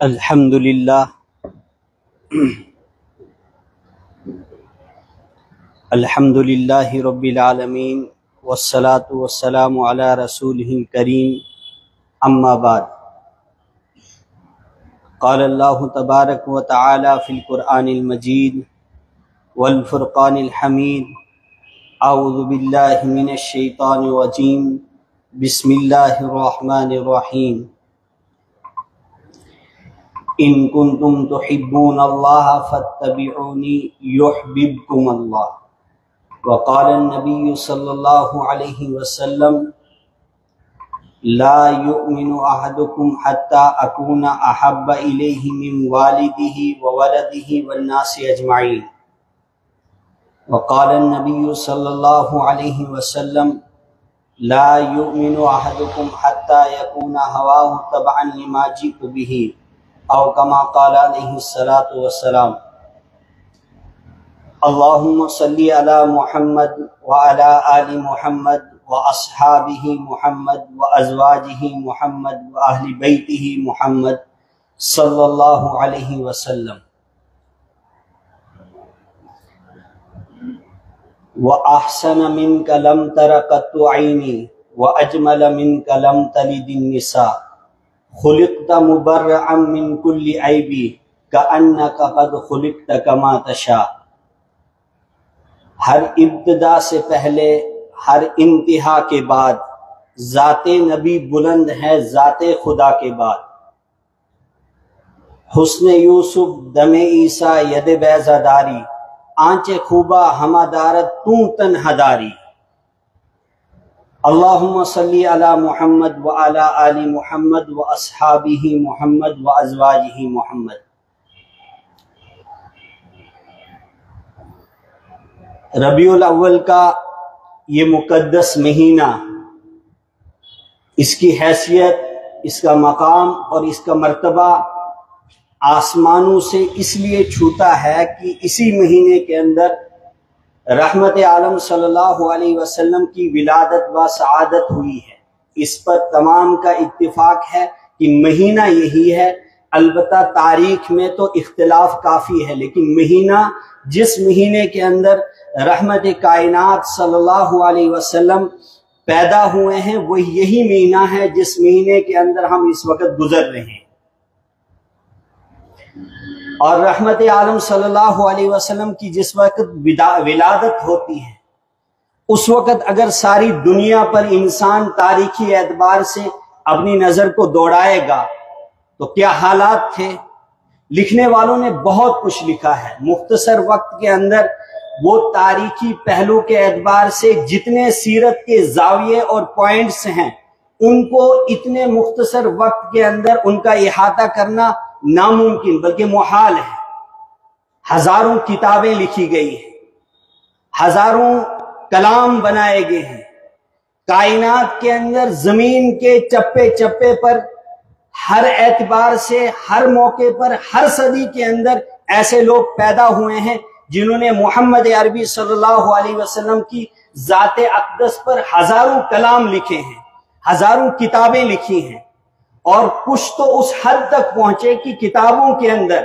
الحمد للہ الحمد للہ رب العالمین والصلاة والسلام علی رسولہ الکریم اما بعد قال اللہ تبارک و تعالی فی القرآن المجید والفرقان الحمید اعوذ باللہ من الشیطان الرجیم بسم اللہ الرحمن الرحیم ان کنتم تحبون اللہ فاتبعونی یحببکم اللہ وقال النبی صلی اللہ علیہ وسلم لا یؤمن احدکم حتی اکون احب الیہ من والدہ وولدہ والناس اجمعین وقال النبی صلی اللہ علیہ وسلم لا یؤمن احدکم حتی یکون ہواہ تبعا لما جئت بہ او کما قال علیہ الصلاۃ والسلام اللہم صلی علی محمد وعلی آل محمد واصحابہ محمد وازواجہ محمد واہل بیتہ محمد صلی اللہ علیہ وسلم وَأَحْسَنَ مِنْكَ لَمْ تَرَ قَطُّ عَيْنِي وَأَجْمَلَ مِنْكَ لَمْ تَلِدِ النِّسَاءُ خلقت مبرعا من كل عیب کأنک قد خلقت کما تشاء۔ ہر ابتدا سے پہلے ہر انتہا کے بعد ذات نبی بلند ہے ذات خدا کے بعد۔ حسن یوسف دم عیسیٰ ید بیضہ داری آنچ خوبہ ہمہ دارت تو تنہا داری۔ اللہم صلی علی محمد وعلی آل محمد واصحابہ محمد وازواجہ محمد۔ ربیع الاول کا یہ مقدس مہینہ، اس کی حیثیت، اس کا مقام اور اس کا مرتبہ آسمانوں سے اس لیے چھوتا ہے کہ اسی مہینے کے اندر رحمت عالم صلی اللہ علیہ وسلم کی ولادت و سعادت ہوئی ہے۔ اس پر تمام کا اتفاق ہے کہ مہینہ یہی ہے، البتہ تاریخ میں تو اختلاف کافی ہے، لیکن مہینہ جس مہینے کے اندر رحمت کائنات صلی اللہ علیہ وسلم پیدا ہوئے ہیں وہ یہی مہینہ ہے جس مہینے کے اندر ہم اس وقت گزر رہے ہیں۔ اور رحمت عالم صلی اللہ علیہ وسلم کی جس وقت ولادت ہوتی ہے اس وقت اگر ساری دنیا پر انسان تاریخی اعتبار سے اپنی نظر کو دوڑائے گا تو کیا حالات تھے۔ لکھنے والوں نے بہت کچھ لکھا ہے، مختصر وقت کے اندر وہ تاریخی پہلو کے اعتبار سے جتنے سیرت کے زاویے اور پوائنٹس ہیں ان کو اتنے مختصر وقت کے اندر ان کا احاطہ کرنا ناممکن بلکہ محال ہے۔ ہزاروں کتابیں لکھی گئی ہیں، ہزاروں کلام بنائے گئے ہیں، کائنات کے اندر زمین کے چپے چپے پر ہر اعتبار سے ہر موقع پر ہر صدی کے اندر ایسے لوگ پیدا ہوئے ہیں جنہوں نے محمد عربی صلی اللہ علیہ وسلم کی ذات اقدس پر ہزاروں کلام لکھے ہیں، ہزاروں کتابیں لکھی ہیں، اور کچھ تو اس حد تک پہنچے کہ کتابوں کے اندر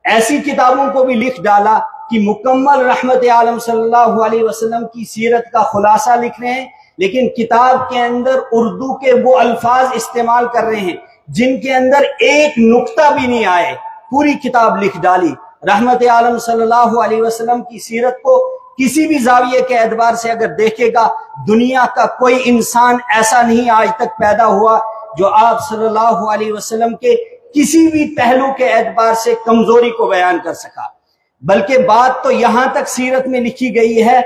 ایسی کتابوں کو بھی لکھ ڈالا کہ مکمل رحمت عالم صلی اللہ علیہ وسلم کی سیرت کا خلاصہ لکھ رہے ہیں، لیکن کتاب کے اندر اردو کے وہ الفاظ استعمال کر رہے ہیں جن کے اندر ایک نقطہ بھی نہیں آئے، پوری کتاب لکھ ڈالی۔ رحمت عالم صلی اللہ علیہ وسلم کی سیرت کو کسی بھی زاویے کے اعتبار سے اگر دیکھے گا دنیا کا کوئی انسان ایسا نہیں آج تک پیدا ہوا جو آپ صلی اللہ علیہ وسلم کے کسی بھی پہلو کے اعتبار سے کمزوری کو بیان کر سکا، بلکہ بات تو یہاں تک سیرت میں لکھی گئی ہے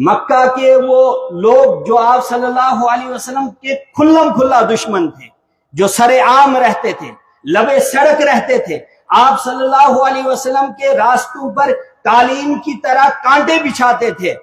مکہ کے وہ لوگ جو آپ صلی اللہ علیہ وسلم کے کھلم کھلا دشمن تھے، جو سر عام رہتے تھے، لبے سڑک رہتے تھے، آپ صلی اللہ علیہ وسلم کے راستوں پر قالین کی طرح کانٹے بچھاتے تھے۔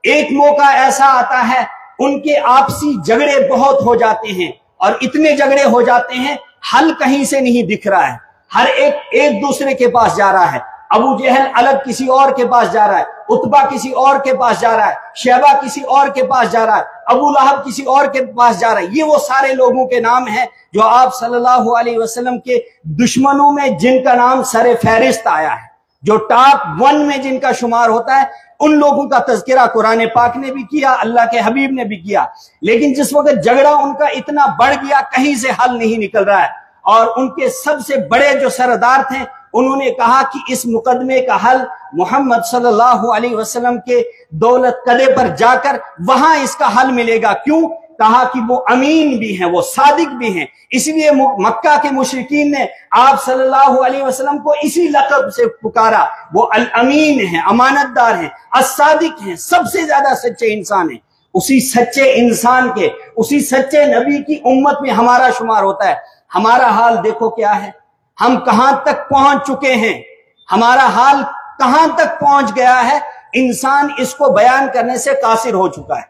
ایک موقع ایسا آتا ہے ان کے آپسی جھگڑے بہت ہو جاتے ہیں، اور اتنے جھگڑے ہو جاتے ہیں حل کہیں سے نہیں دکھ رہا ہے، ہر ایک دوسرے کے پاس جا رہا ہے، ابو جہل الگ کسی اور کے پاس جا رہا ہے، عتبہ کسی اور کے پاس جا رہا ہے، شیبہ کسی اور کے پاس جا رہا ہے، ابو لہب کسی اور کے پاس جا رہا ہے۔ یہ وہ سارے لوگوں کے نام ہیں جو آپ صلی اللہ علیہ وسلم کے دشمنوں میں جن کا نام سر فہرست آیا ہے، جو ٹاپ 1 میں جن کا شمار ہوتا ہے، ان لوگوں کا تذکرہ قرآن پاک نے بھی کیا، اللہ کے حبیب نے بھی کیا۔ لیکن جس وقت جھگڑا ان کا اتنا بڑھ گیا، کہیں سے حل نہیں نکل رہا ہے، اور ان کے سب سے بڑے جو سردار تھے انہوں نے کہا کہ اس مقدمے کا حل محمد صلی اللہ علیہ وسلم کے دولت قلعے پر جا کر وہاں اس کا حل ملے گا۔ کیوں؟ کہا کہ وہ امین بھی ہیں، وہ صادق بھی ہیں، اس لیے مکہ کے مشرکین نے آپ صلی اللہ علیہ وسلم کو اسی لقب سے پکارا، وہ الامین ہیں، امانت دار ہیں، الصادق ہیں، سب سے زیادہ سچے انسان ہیں۔ اسی سچے انسان کے، اسی سچے نبی کی امت میں ہمارا شمار ہوتا ہے۔ ہمارا حال دیکھو کیا ہے، ہم کہاں تک پہنچ چکے ہیں، ہمارا حال کہاں تک پہنچ گیا ہے، انسان اس کو بیان کرنے سے قاصر ہو چکا ہے۔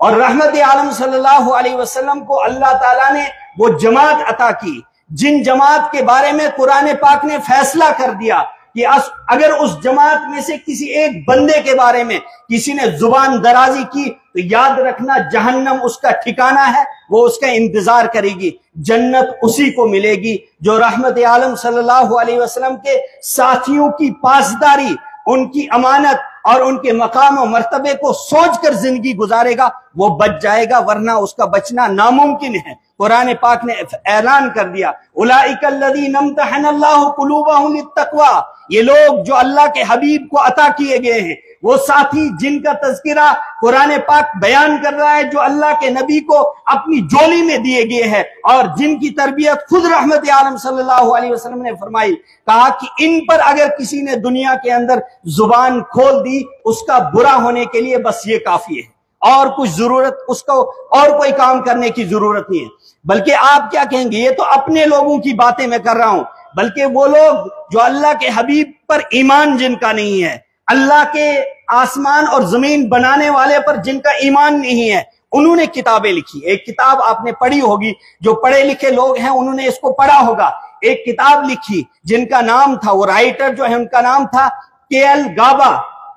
اور رحمت عالم صلی اللہ علیہ وسلم کو اللہ تعالیٰ نے وہ جماعت عطا کی جن جماعت کے بارے میں قرآن پاک نے فیصلہ کر دیا کہ اگر اس جماعت میں سے کسی ایک بندے کے بارے میں کسی نے زبان درازی کی تو یاد رکھنا جہنم اس کا ٹھکانہ ہے، وہ اس کا انتظار کرے گی، جنت اسی کو ملے گی جو رحمت عالم صلی اللہ علیہ وسلم کے ساتھیوں کی پاسداری، ان کی امانت اور ان کے مقام و مرتبے کو سوچ کر زندگی گزارے گا، وہ بچ جائے گا، ورنہ اس کا بچنا ناممکن ہے۔ قرآن پاک نے اعلان کر دیا، اولئک الذین امتحن اللہ قلوبہم للتقوی، یہ لوگ جو اللہ کے حبیب کو عطا کیے گئے ہیں، وہ ساتھی جن کا تذکرہ قرآن پاک بیان کر رہا ہے، جو اللہ کے نبی کو اپنی جولی میں دیے گئے ہیں اور جن کی تربیت خود رحمت عالم صلی اللہ علیہ وسلم نے فرمائی، کہا کہ ان پر اگر کسی نے دنیا کے اندر زبان کھول دی اس کا برا ہونے کے لیے بس یہ کافی ہے، اور کچھ ضرورت اس کو اور کوئی کام کرنے کی ضرورت نہیں ہے۔ بلکہ آپ کیا کہیں گے، یہ تو اپنے لوگوں کی باتیں میں کر رہا ہوں، بلکہ وہ لوگ جو اللہ کے حبیب پر ایمان جن کا نہیں ہے، اللہ کے آسمان اور زمین بنانے والے پر جن کا ایمان نہیں ہے، انہوں نے کتابیں لکھی۔ ایک کتاب آپ نے پڑھی ہوگی، جو پڑھے لکھے لوگ ہیں انہوں نے اس کو پڑھا ہوگا۔ ایک کتاب لکھی جن کا نام تھا، وہ رائٹر جو ہے ان کا نام تھا کے.ایل. گابا۔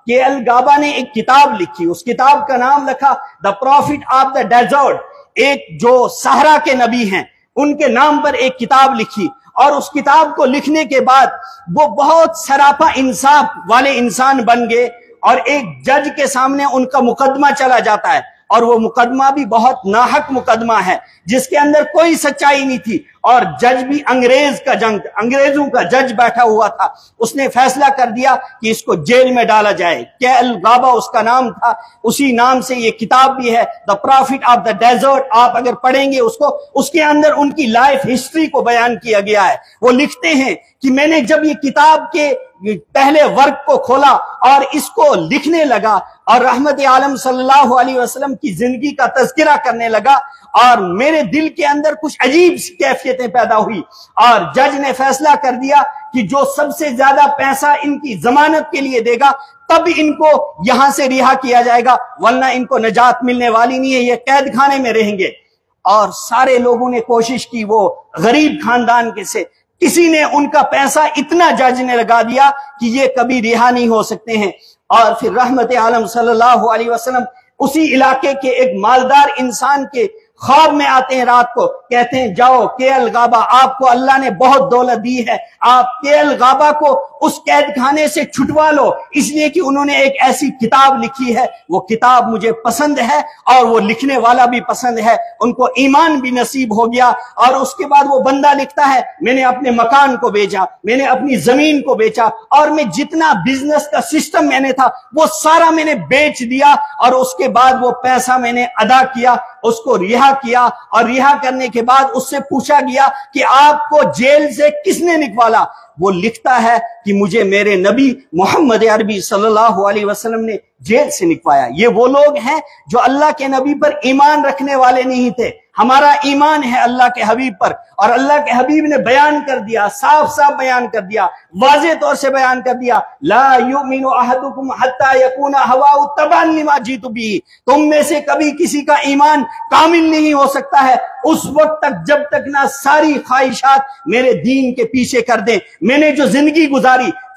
کے.ایل. گابا نے ایک کتاب لکھی، اس کتاب کا نام لکھا دا پروفٹ آف دا ڈیزرٹ، ایک جو صحرا کے نبی ہیں ان کے نام پر ایک کتاب لکھی۔ اور اس کتاب کو لکھنے کے بعد وہ بہت سراپا انصاف والے انسان بن گئے، اور ایک جج کے سامنے ان کا مقدمہ چلا جاتا ہے، اور وہ مقدمہ بھی بہت ناحق مقدمہ ہے جس کے اندر کوئی سچائی نہیں تھی، اور جج بھی انگریزوں کا جج بیٹھا ہوا تھا۔ اس نے فیصلہ کر دیا کہ اس کو جیل میں ڈالا جائے۔ کے.ایل. گابا اس کا نام تھا، اسی نام سے یہ کتاب بھی ہے، دا پروفٹ آف دا ڈیزرٹ۔ آپ اگر پڑھیں گے اس کو، اس کے اندر ان کی لائف ہسٹری کو بیان کیا گیا ہے۔ وہ لکھتے ہیں کہ میں نے جب یہ کتاب کے پہلے ورق کو کھولا اور اس کو لکھنے لگا اور رحمت عالم صلی اللہ علیہ وسلم کی زندگی کا تذکرہ کرنے لگا، اور میرے دل کے اندر کچھ عجیب سی کیفیتیں پیدا ہوئی، اور جج نے فیصلہ کر دیا کہ جو سب سے زیادہ پیسہ ان کی ضمانت کے لیے دے گا تب ان کو یہاں سے رہا کیا جائے گا، ورنہ ان کو نجات ملنے والی نہیں ہے، یہ قید خانے میں رہیں گے۔ اور سارے لوگوں نے کوشش کی، وہ غریب خاندان کے سے کسی نے ان کا پیسہ اتنا جج نے لگا دیا کہ یہ کبھی رہا نہیں ہو سکتے ہیں۔ اور پھر رحمت عالم صلی اللہ علیہ وسلم اسی علاقے کے ایک مالدار انسان کے خواب میں آتے ہیں، رات کو کہتے ہیں جاؤ کے.ایل. گابا، آپ کو اللہ نے بہت دولت دی ہے، آپ کے.ایل. گابا کو اس قید خانے سے چھٹوا لو، اس لیے کہ انہوں نے ایک ایسی کتاب لکھی ہے، وہ کتاب مجھے پسند ہے اور وہ لکھنے والا بھی پسند ہے۔ ان کو ایمان بھی نصیب ہو گیا، اور اس کے بعد وہ بندہ لکھتا ہے میں نے اپنے مکان کو بیچا، میں نے اپنی زمین کو بیچا، اور میں جتنا بزنس کا سسٹم میں نے تھا وہ سارا میں نے بیچ دیا، اور اس کے بعد وہ پیسہ میں نے ادا کیا، اس کو رہا کیا، اور رہا کرنے کے بعد اس سے پوچھا گیا کہ آپ کو جیل سے کس نے نکوالا؟ وہ لکھتا ہے کہ مجھے میرے نبی محمد عربی صلی اللہ علیہ وسلم نے جیل سے نکوایا۔ یہ وہ لوگ ہیں جو اللہ کے نبی پر ایمان رکھنے والے نہیں تھے۔ ہمارا ایمان ہے اللہ کے حبیب پر، اور اللہ کے حبیب نے بیان کر دیا، صاف صاف بیان کر دیا، واضح طور سے بیان کر دیا، لا یؤمن احدکم حتی یکون ہواہ تبعا لما جئت بہ، تم میں سے کبھی کسی کا ایمان کامل نہیں ہو سکتا ہے اس وقت تک جب تک نہ ساری خواہشات میرے دین کے پیچھے کر دیں۔ میں نے جو زندگی گزاری